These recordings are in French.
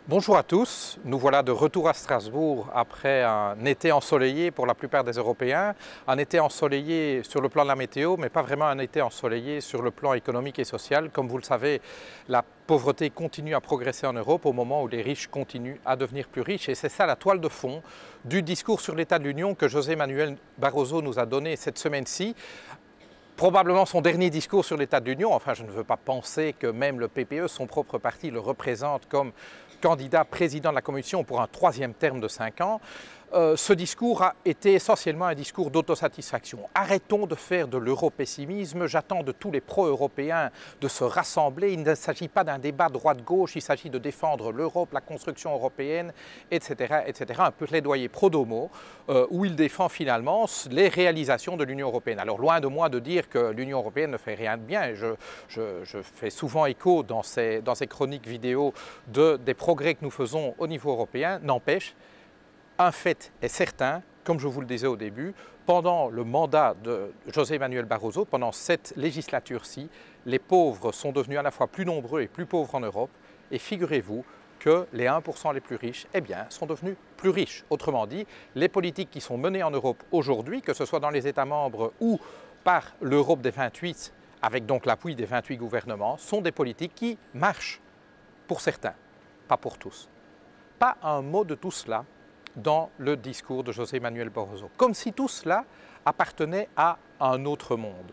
Bonjour à tous, nous voilà de retour à Strasbourg après un été ensoleillé pour la plupart des Européens, un été ensoleillé sur le plan de la météo, mais pas vraiment un été ensoleillé sur le plan économique et social. Comme vous le savez, la pauvreté continue à progresser en Europe au moment où les riches continuent à devenir plus riches et c'est ça la toile de fond du discours sur l'état de l'Union que José Manuel Barroso nous a donné cette semaine-ci. Probablement son dernier discours sur l'état de l'Union, enfin je ne veux pas penser que même le PPE, son propre parti, le représente comme candidat président de la Commission pour un troisième terme de 5 ans. Ce discours a été essentiellement un discours d'autosatisfaction. Arrêtons de faire de l'europessimisme, j'attends de tous les pro-européens de se rassembler. Il ne s'agit pas d'un débat droite-gauche, il s'agit de défendre l'Europe, la construction européenne, etc., etc. Un plaidoyer pro-domo où il défend finalement les réalisations de l'Union européenne. Alors loin de moi de dire que l'Union européenne ne fait rien de bien, et je fais souvent écho dans ces chroniques vidéo des progrès que nous faisons au niveau européen, n'empêche. Un fait est certain, comme je vous le disais au début, pendant le mandat de José Manuel Barroso, pendant cette législature-ci, les pauvres sont devenus à la fois plus nombreux et plus pauvres en Europe. Et figurez-vous que les 1% les plus riches, sont devenus plus riches. Autrement dit, les politiques qui sont menées en Europe aujourd'hui, que ce soit dans les États membres ou par l'Europe des 28, avec donc l'appui des 28 gouvernements, sont des politiques qui marchent pour certains, pas pour tous. Pas un mot de tout cela dans le discours de José Manuel Barroso, comme si tout cela appartenait à un autre monde.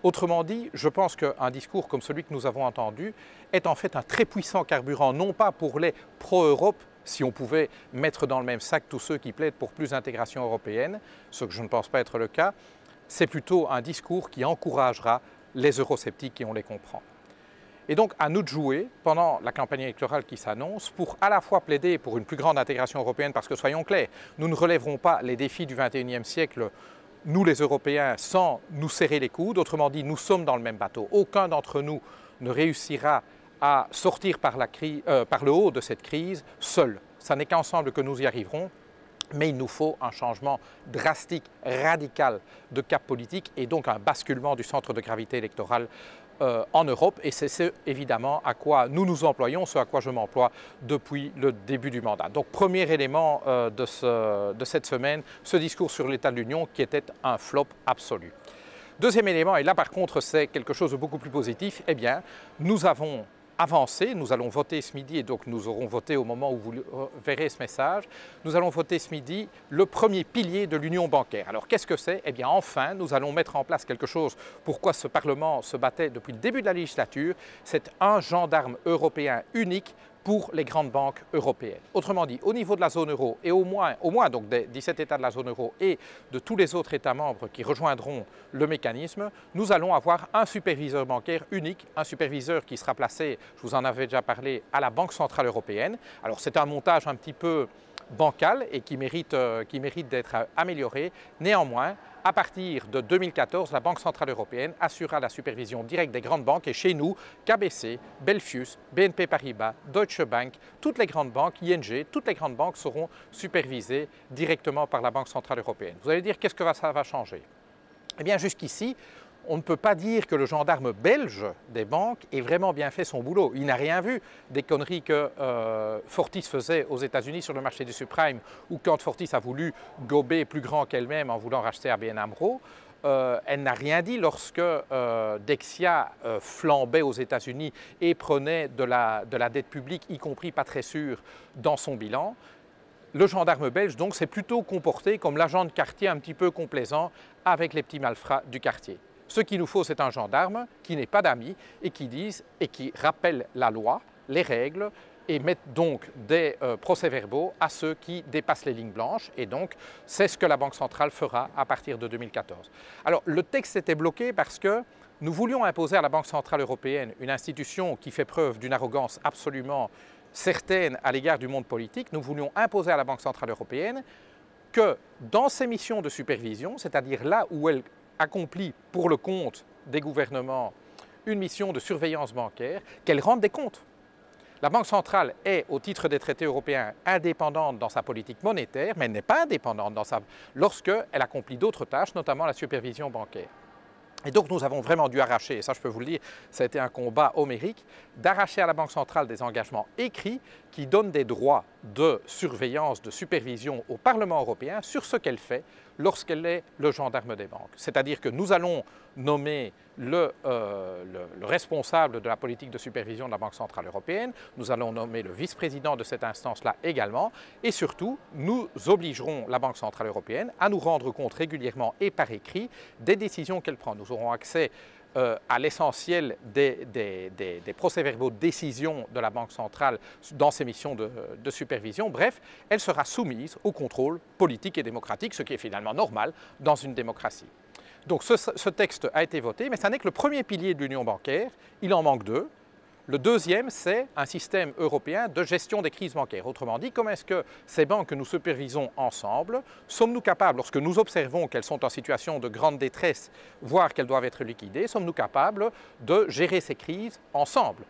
Autrement dit, je pense qu'un discours comme celui que nous avons entendu est en fait un très puissant carburant, non pas pour les pro-Europe, si on pouvait mettre dans le même sac tous ceux qui plaident pour plus d'intégration européenne, ce que je ne pense pas être le cas, c'est plutôt un discours qui encouragera les eurosceptiques et on les comprend. Et donc à nous de jouer pendant la campagne électorale qui s'annonce pour à la fois plaider pour une plus grande intégration européenne parce que soyons clairs, nous ne relèverons pas les défis du XXIe siècle, nous les Européens, sans nous serrer les coudes. Autrement dit, nous sommes dans le même bateau. Aucun d'entre nous ne réussira à sortir par le haut de cette crise seul. Ce n'est qu'ensemble que nous y arriverons. Mais il nous faut un changement drastique, radical de cap politique et donc un basculement du centre de gravité électoral en Europe. Et c'est évidemment à quoi nous nous employons, ce à quoi je m'emploie depuis le début du mandat. Donc premier élément de cette semaine, ce discours sur l'état de l'Union qui était un flop absolu. Deuxième élément, et là par contre c'est quelque chose de beaucoup plus positif, nous avons avancé, nous allons voter ce midi et donc nous aurons voté au moment où vous verrez ce message, nous allons voter ce midi le premier pilier de l'union bancaire. Alors qu'est-ce que c'est? Enfin, nous allons mettre en place quelque chose pourquoi ce Parlement se battait depuis le début de la législature, c'est un gendarme européen unique pour les grandes banques européennes. Autrement dit, au niveau de la zone euro et au moins donc des 17 États de la zone euro et de tous les autres États membres qui rejoindront le mécanisme, nous allons avoir un superviseur bancaire unique, un superviseur qui sera placé, je vous en avais déjà parlé, à la Banque centrale européenne. Alors c'est un montage un petit peu bancal et qui mérite d'être amélioré. Néanmoins, à partir de 2014, la Banque centrale européenne assurera la supervision directe des grandes banques et chez nous, KBC, Belfius, BNP Paribas, Deutsche Bank, toutes les grandes banques, ING, toutes les grandes banques seront supervisées directement par la Banque centrale européenne. Vous allez dire qu'est-ce que ça va changer? Jusqu'ici, on ne peut pas dire que le gendarme belge des banques ait vraiment bien fait son boulot. Il n'a rien vu des conneries que Fortis faisait aux États-Unis sur le marché du subprime ou quand Fortis a voulu gober plus grand qu'elle-même en voulant racheter ABN AMRO. Elle n'a rien dit lorsque Dexia flambait aux États-Unis et prenait de la dette publique, y compris pas très sûre, dans son bilan. Le gendarme belge, donc, s'est plutôt comporté comme l'agent de quartier un petit peu complaisant avec les petits malfrats du quartier. Ce qu'il nous faut, c'est un gendarme qui n'est pas d'amis et qui rappelle la loi, les règles et mette donc des procès-verbaux à ceux qui dépassent les lignes blanches. Et donc, c'est ce que la Banque centrale fera à partir de 2014. Alors, le texte était bloqué parce que nous voulions imposer à la Banque centrale européenne, une institution qui fait preuve d'une arrogance absolument certaine à l'égard du monde politique, nous voulions imposer à la Banque centrale européenne que dans ses missions de supervision, c'est-à-dire là où elle accomplit pour le compte des gouvernements une mission de surveillance bancaire, qu'elle rende des comptes. La Banque centrale est, au titre des traités européens, indépendante dans sa politique monétaire, mais elle n'est pas indépendante lorsqu'elle accomplit d'autres tâches, notamment la supervision bancaire. Et donc nous avons vraiment dû arracher, et ça je peux vous le dire, ça a été un combat homérique, d'arracher à la Banque centrale des engagements écrits qui donnent des droits de surveillance, de supervision au Parlement européen sur ce qu'elle fait lorsqu'elle est le gendarme des banques. C'est-à-dire que nous allons nommer le responsable de la politique de supervision de la Banque centrale européenne, nous allons nommer le vice-président de cette instance-là également, et surtout, nous obligerons la Banque centrale européenne à nous rendre compte régulièrement et par écrit des décisions qu'elle prend. Nous aurons accès à l'essentiel des procès-verbaux de décision de la Banque centrale dans ses missions de supervision. Bref, elle sera soumise au contrôle politique et démocratique, ce qui est finalement normal dans une démocratie. Donc ce texte a été voté, mais ça n'est que le premier pilier de l'union bancaire, il en manque deux. Le deuxième, c'est un système européen de gestion des crises bancaires. Autrement dit, comment est-ce que ces banques que nous supervisons ensemble, sommes-nous capables, lorsque nous observons qu'elles sont en situation de grande détresse, voire qu'elles doivent être liquidées, sommes-nous capables de gérer ces crises ensemble?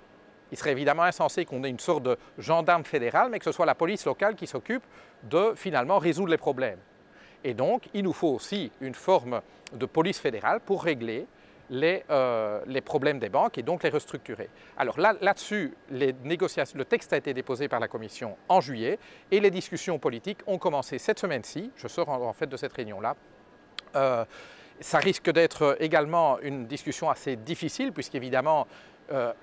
Il serait évidemment insensé qu'on ait une sorte de gendarme fédéral, mais que ce soit la police locale qui s'occupe de finalement résoudre les problèmes. Et donc, il nous faut aussi une forme de police fédérale pour régler les problèmes des banques et donc les restructurer. Alors là-dessus, le texte a été déposé par la Commission en juillet et les discussions politiques ont commencé cette semaine-ci. Je sors en fait de cette réunion-là. Ça risque d'être également une discussion assez difficile puisqu'évidemment,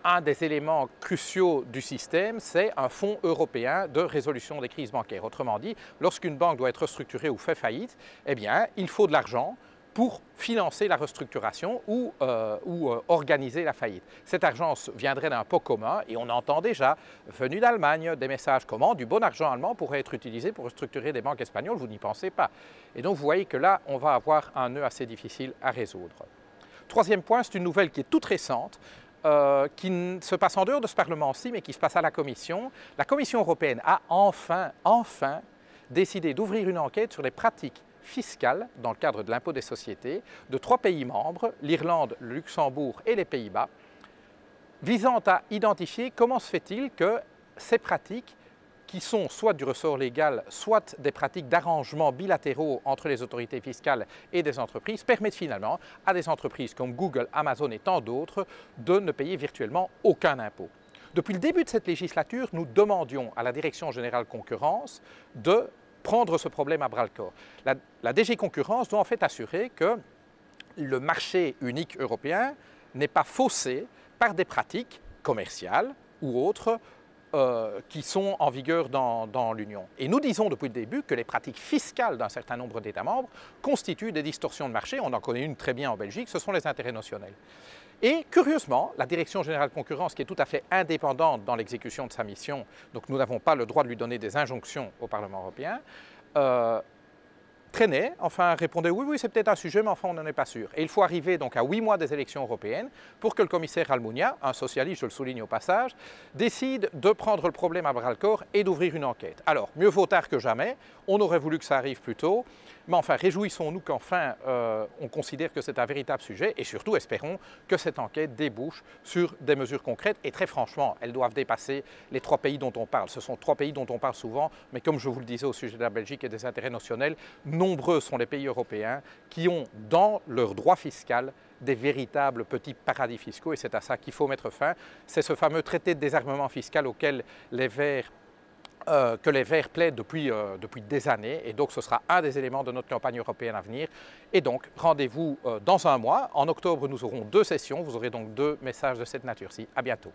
un des éléments cruciaux du système, c'est un fonds européen de résolution des crises bancaires. Autrement dit, lorsqu'une banque doit être restructurée ou fait faillite, eh bien, il faut de l'argent pour financer la restructuration ou organiser la faillite. Cet argent viendrait d'un pot commun et on entend déjà, venu d'Allemagne, des messages comment du bon argent allemand pourrait être utilisé pour restructurer des banques espagnoles, vous n'y pensez pas. Et donc vous voyez que là, on va avoir un nœud assez difficile à résoudre. Troisième point, c'est une nouvelle qui est toute récente, qui se passe en dehors de ce Parlement-ci, mais qui se passe à la Commission. La Commission européenne a enfin décidé d'ouvrir une enquête sur les pratiques fiscales dans le cadre de l'impôt des sociétés de 3 pays membres, l'Irlande, le Luxembourg et les Pays-Bas, visant à identifier comment se fait-il que ces pratiques, qui sont soit du ressort légal, soit des pratiques d'arrangements bilatéraux entre les autorités fiscales et des entreprises, permettent finalement à des entreprises comme Google, Amazon et tant d'autres de ne payer virtuellement aucun impôt. Depuis le début de cette législature, nous demandions à la Direction générale concurrence de prendre ce problème à bras-le-corps. La DG Concurrence doit en fait assurer que le marché unique européen n'est pas faussé par des pratiques commerciales ou autres qui sont en vigueur dans l'Union. Et nous disons depuis le début que les pratiques fiscales d'un certain nombre d'États membres constituent des distorsions de marché. On en connaît une très bien en Belgique, ce sont les intérêts notionnels. Et curieusement, la Direction générale concurrence, qui est tout à fait indépendante dans l'exécution de sa mission, donc nous n'avons pas le droit de lui donner des injonctions au Parlement européen, traînait, enfin répondait oui, c'est peut-être un sujet, mais enfin on n'en est pas sûr. Et il faut arriver donc à 8 mois des élections européennes pour que le commissaire Almunia, un socialiste, je le souligne au passage, décide de prendre le problème à bras-le-corps et d'ouvrir une enquête. Alors, mieux vaut tard que jamais, on aurait voulu que ça arrive plus tôt, mais enfin réjouissons-nous qu'enfin on considère que c'est un véritable sujet et surtout espérons que cette enquête débouche sur des mesures concrètes et très franchement, elles doivent dépasser les 3 pays dont on parle. Ce sont 3 pays dont on parle souvent, mais comme je vous le disais au sujet de la Belgique et des intérêts notionnels, nombreux sont les pays européens qui ont dans leur droit fiscal des véritables petits paradis fiscaux et c'est à ça qu'il faut mettre fin. C'est ce fameux traité de désarmement fiscal auquel les Verts plaident depuis des années et donc ce sera un des éléments de notre campagne européenne à venir. Et donc rendez-vous dans un mois. En octobre, nous aurons 2 sessions. Vous aurez donc 2 messages de cette nature-ci. À bientôt.